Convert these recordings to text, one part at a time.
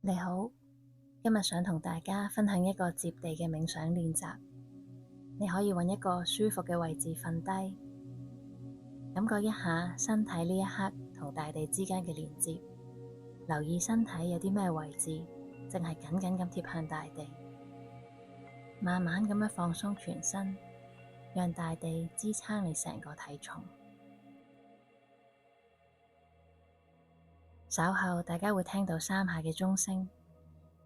你好，今日想同大家分享一個接地嘅冥想練習。你可以揾一個舒服嘅位置瞓低，感覺一下身體呢一刻同大地之間嘅連接，留意身體有啲咩位置正係緊緊咁貼向大地，慢慢咁樣放鬆全身，讓大地支撐你成個體重。稍後大家會聽到3下嘅鐘聲，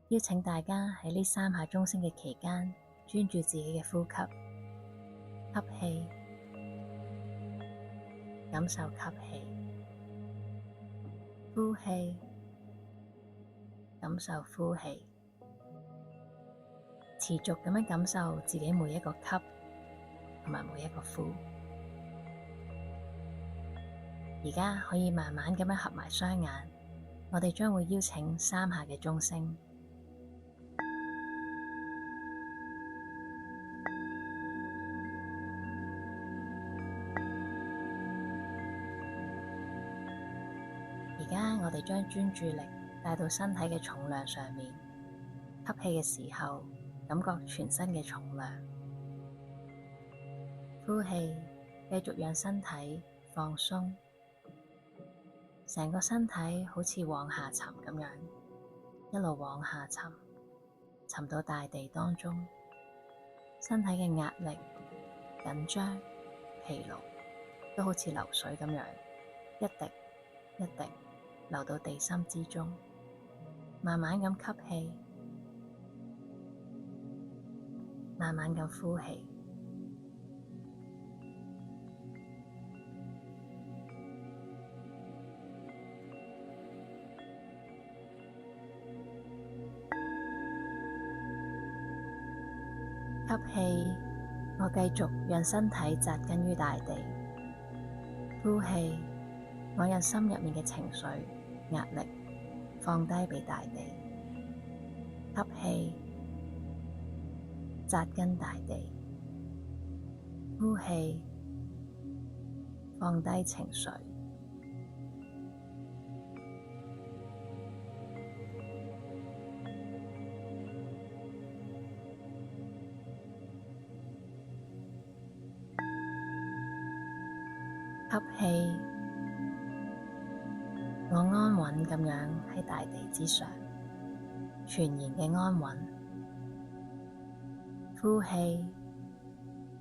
邀請大家喺呢3下鐘聲嘅期間專注自己嘅呼吸，吸氣，感受吸氣，呼氣，感受呼氣，持續咁樣感受自己每一個吸同埋每一個呼。而家可以慢慢咁樣合埋雙眼，我哋將會邀請3下嘅鐘聲。而家我哋將專注力帶到身體嘅重量上面，吸氣嘅時候感覺全身嘅重量，呼氣繼續讓身體放鬆，成個身體好似往下沉咁樣，一路往下沉，沉到大地當中，身體嘅壓力、緊張、疲勞都好似流水咁樣，一滴一滴流到地心之中，慢慢咁吸氣，慢慢咁呼氣。吸氣，我繼續讓身體扎根於大地。呼氣，我讓心入面嘅情緒、壓力放低畀大地。吸氣，扎根大地。呼氣，放低情緒。吸氣，我安穩咁樣喺大地之上，全然嘅安穩。呼氣，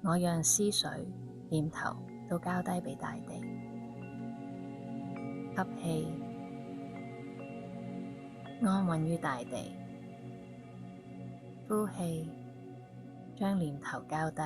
我讓思緒、念頭都交低畀大地。吸氣，安穩於大地。呼氣，將念頭交低。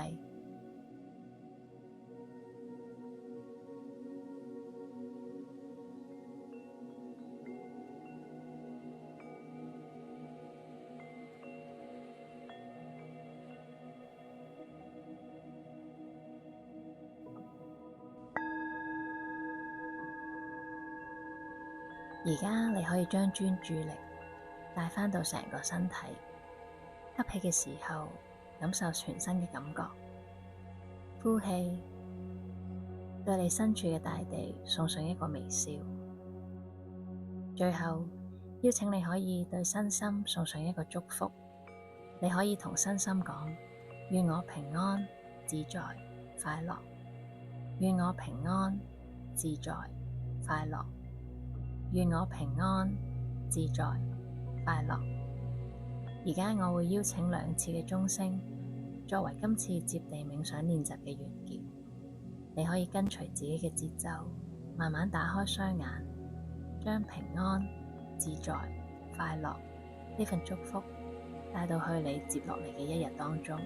而家你可以將專注力帶返到成個身體，吸氣嘅時候感受全身嘅感覺，呼氣對你身處嘅大地送上一個微笑，最後邀請你可以對身心送上一個祝福。你可以同身心講：願我平安、自在、快樂。願我平安、自在、快樂。願我平安、自在、快樂。而家我會邀請2次嘅鐘聲，作為今次接地冥想練習嘅完結。你可以跟隨自己嘅節奏，慢慢打開雙眼，將平安、自在、快樂呢份祝福帶到去你接落嚟嘅一日當中。